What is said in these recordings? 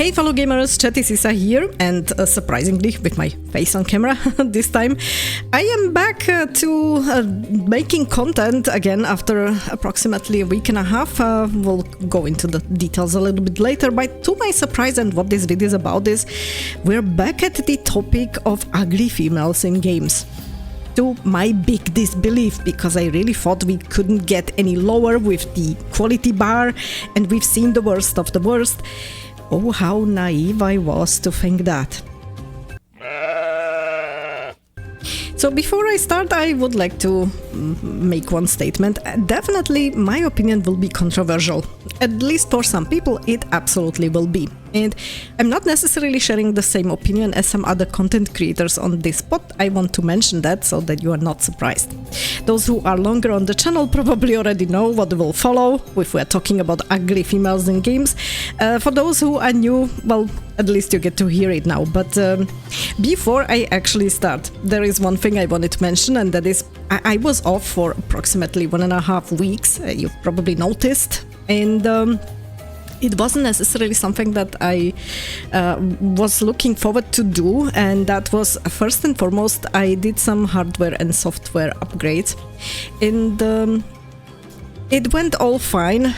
Hey fellow gamers, Chatty Sisa here, and surprisingly, with my face on camera this time, I am back to making content again after approximately a week and a half. We'll go into the details a little bit later, but to my surprise, and what this video is about is, we're back at the topic of ugly females in games. To my big disbelief, because I really thought we couldn't get any lower with the quality bar, and we've seen the worst of the worst. Oh, how naive I was to think that. So before I start, I would like to make one statement. Definitely, my opinion will be controversial. At least for some people, it absolutely will be. And I'm not necessarily sharing the same opinion as some other content creators on this spot. I want to mention that so that you are not surprised. Those who are longer on the channel probably already know what will follow if we're talking about ugly females in games. For those who are new, well, at least you get to hear it now. But before I actually start, there is one thing I wanted to mention, and that is I was off for approximately 1.5 weeks. You've probably noticed. And it wasn't necessarily something that I was looking forward to do, and that was first and foremost I did some hardware and software upgrades, and it went all fine,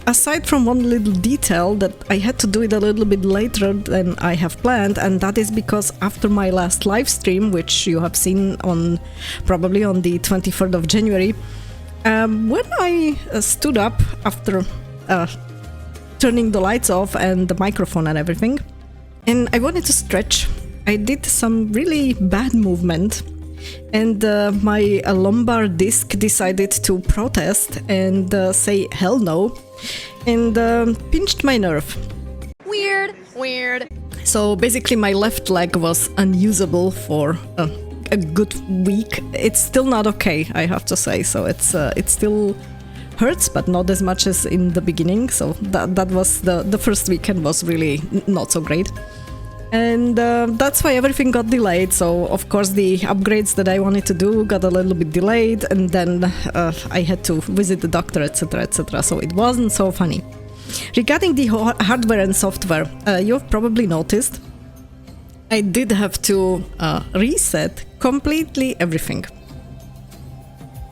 aside from one little detail that I had to do it a little bit later than I have planned, and that is because after my last live stream, which you have seen on probably on the 23rd of January, when I stood up after turning the lights off and the microphone and everything, and I wanted to stretch, I did some really bad movement, and my lumbar disc decided to protest and say hell no, and pinched my nerve. Weird. So basically my left leg was unusable for a good week. It's still not okay, I have to say, so it's still hurts, but not as much as in the beginning. So that was the first weekend was really not so great, and that's why everything got delayed. So of course the upgrades that I wanted to do got a little bit delayed, and then I had to visit the doctor, etc, etc. So it wasn't so funny. Regarding the hardware and software, you've probably noticed I did have to reset completely everything.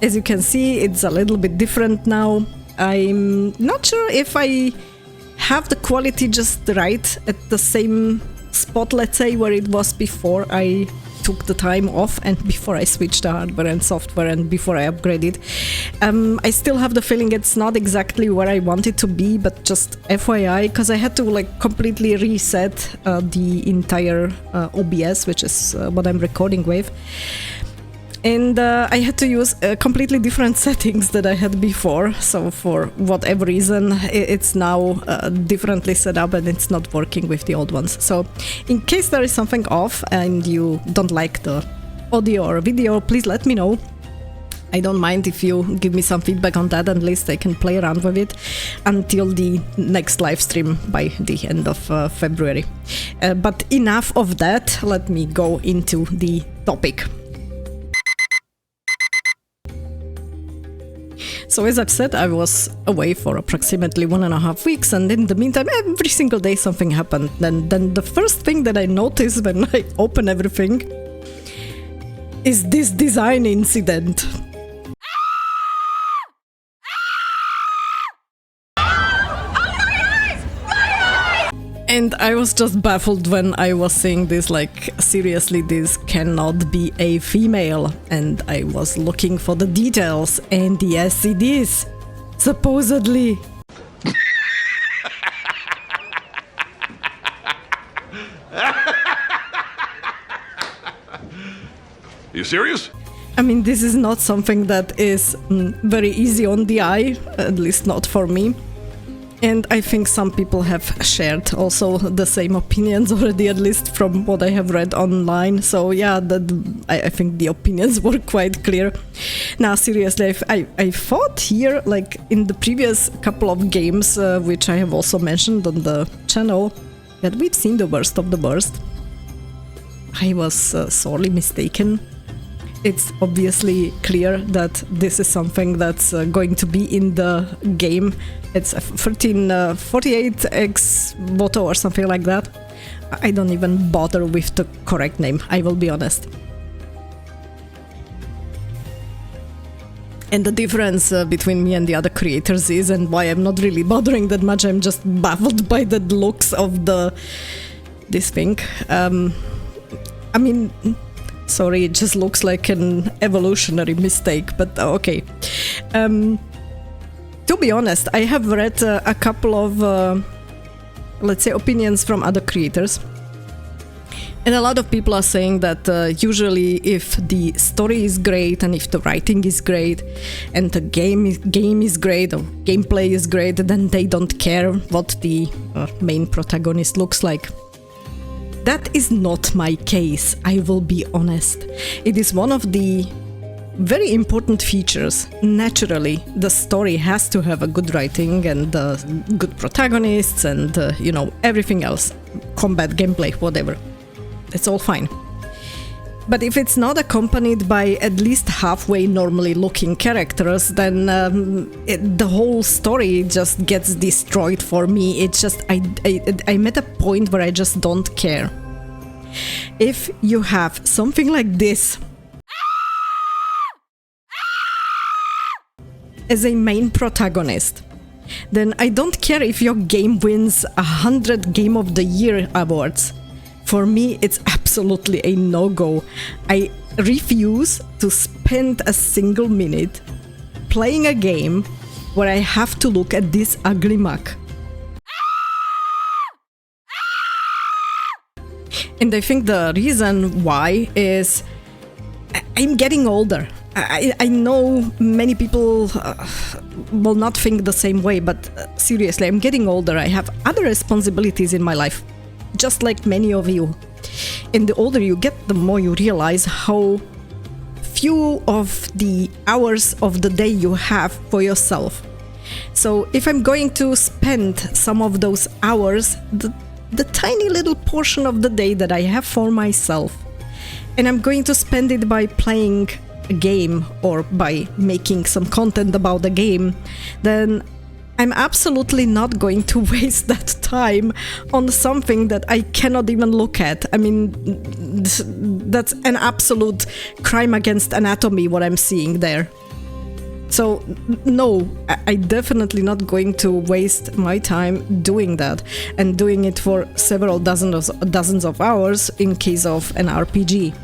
As you can see, it's a little bit different now. I'm not sure if I have the quality just right at the same spot, let's say, where it was before I took the time off and before I switched the hardware and software and before I upgraded. I still have the feeling it's not exactly where I want it to be, but just FYI, because I had to like completely reset the entire OBS, which is what I'm recording with. And I had to use completely different settings that I had before, so for whatever reason it's now differently set up and it's not working with the old ones. So in case there is something off and you don't like the audio or video, please let me know. I don't mind if you give me some feedback on that, at least I can play around with it until the next live stream by the end of February. But enough of that, let me go into the topic. So as I've said, I was away for approximately 1.5 weeks, and in the meantime, every single day something happened. And then the first thing that I noticed when I open everything is this design incident. And I was just baffled when I was seeing this, like, seriously, this cannot be a female. And I was looking for the details, and yes, it is. Supposedly. You serious? I mean, this is not something that is very easy on the eye, at least not for me. And I think some people have shared also the same opinions already, at least from what I have read online. So yeah, I think the opinions were quite clear. Now seriously, I thought here, like in the previous couple of games, which I have also mentioned on the channel, that we've seen the worst of the worst. I was sorely mistaken. it's obviously clear that this is something that's going to be in the game. It's 1348 Ex Voto or something like that. I don't even bother with the correct name, I will be honest. And the difference between me and the other creators is, and why I'm not really bothering that much, I'm just baffled by the looks of this thing. I mean, sorry, it just looks like an evolutionary mistake, but okay. To be honest, I have read a couple of, let's say, opinions from other creators. And a lot of people are saying that usually if the story is great and if the writing is great and the game is great or gameplay is great, then they don't care what the main protagonist looks like. That is not my case, I will be honest. It is one of the very important features. Naturally, the story has to have a good writing and good protagonists and, everything else. Combat, gameplay, whatever. It's all fine. But if it's not accompanied by at least halfway normally looking characters, then the whole story just gets destroyed for me. It's just, I'm at a point where I just don't care. If you have something like this as a main protagonist, then I don't care if your game wins 100 Game of the Year awards. For me, it's absolutely a no-go. I refuse to spend a single minute playing a game where I have to look at this ugly mug. And I think the reason why is I'm getting older. I know many people will not think the same way, but seriously, I'm getting older. I have other responsibilities in my life, just like many of you. And the older you get, the more you realize how few of the hours of the day you have for yourself. So if I'm going to spend some of those hours, the tiny little portion of the day that I have for myself, and I'm going to spend it by playing a game or by making some content about the game, then I'm absolutely not going to waste that time on something that I cannot even look at. I mean, that's an absolute crime against anatomy, what I'm seeing there. So, no, I definitely not going to waste my time doing that and doing it for several dozens of hours in case of an RPG.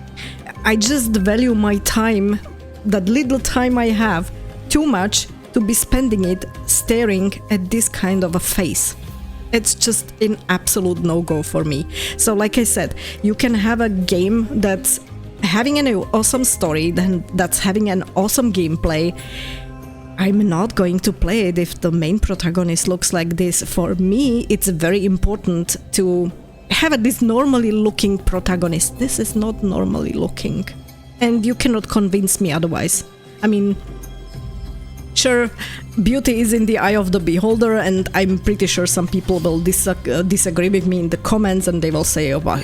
I just value my time, that little time I have, too much to be spending it staring at this kind of a face. It's just an absolute no-go for me. So like I said, you can have a game that's having an awesome story, then that's having an awesome gameplay. I'm not going to play it if the main protagonist looks like this. For me, it's very important to have this normally looking protagonist. This is not normally looking. And you cannot convince me otherwise. I mean, sure, beauty is in the eye of the beholder, and I'm pretty sure some people will disagree with me in the comments, and they will say, "Oh, well,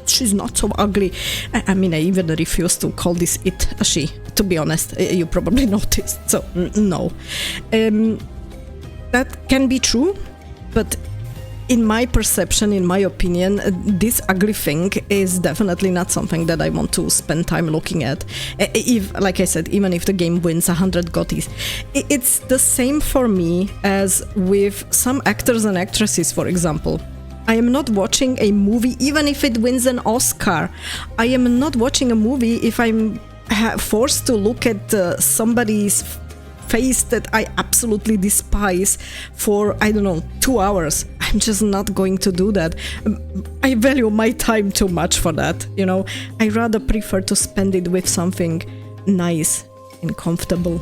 she's not so ugly." I mean, I even refuse to call this it a she. To be honest, you probably noticed. So no, that can be true, but in my perception, in my opinion, this ugly thing is definitely not something that I want to spend time looking at. If, like I said, even if the game wins 100 GOTYs. It's the same for me as with some actors and actresses, for example. I am not watching a movie even if it wins an Oscar. I am not watching a movie if I'm forced to look at somebody's face that I absolutely despise for, I don't know, 2 hours. I'm just not going to do that. I value my time too much for that, you know. I rather prefer to spend it with something nice and comfortable.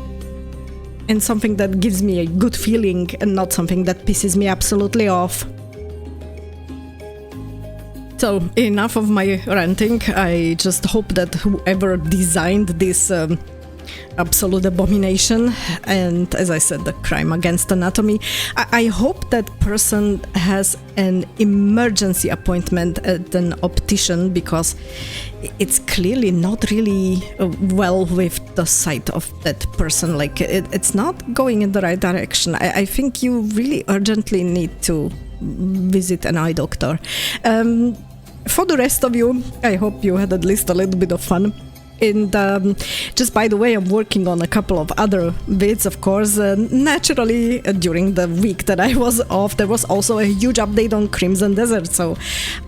And something that gives me a good feeling and not something that pisses me absolutely off. So, enough of my ranting. I just hope that whoever designed this absolute abomination, and as I said, the crime against anatomy. I hope that person has an emergency appointment at an optician, because it's clearly not really well with the sight of that person. Like it's not going in the right direction. I think you really urgently need to visit an eye doctor. For the rest of you, I hope you had at least a little bit of fun. And just by the way, I'm working on a couple of other vids, of course. Naturally, during the week that I was off, there was also a huge update on Crimson Desert, so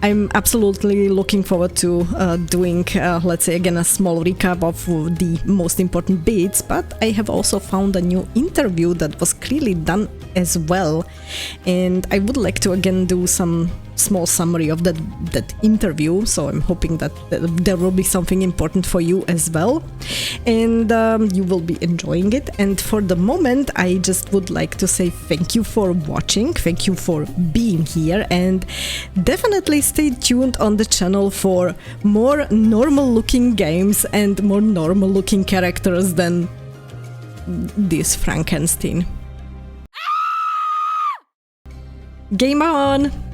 I'm absolutely looking forward to doing, let's say again, a small recap of the most important bits. But I have also found a new interview that was clearly done as well, and I would like to again do some small summary of that interview, so I'm hoping that there will be something important for you as well, and you will be enjoying it. And for the moment, I just would like to say thank you for watching, thank you for being here, and definitely stay tuned on the channel for more normal looking games and more normal looking characters than this Frankenstein. Game on!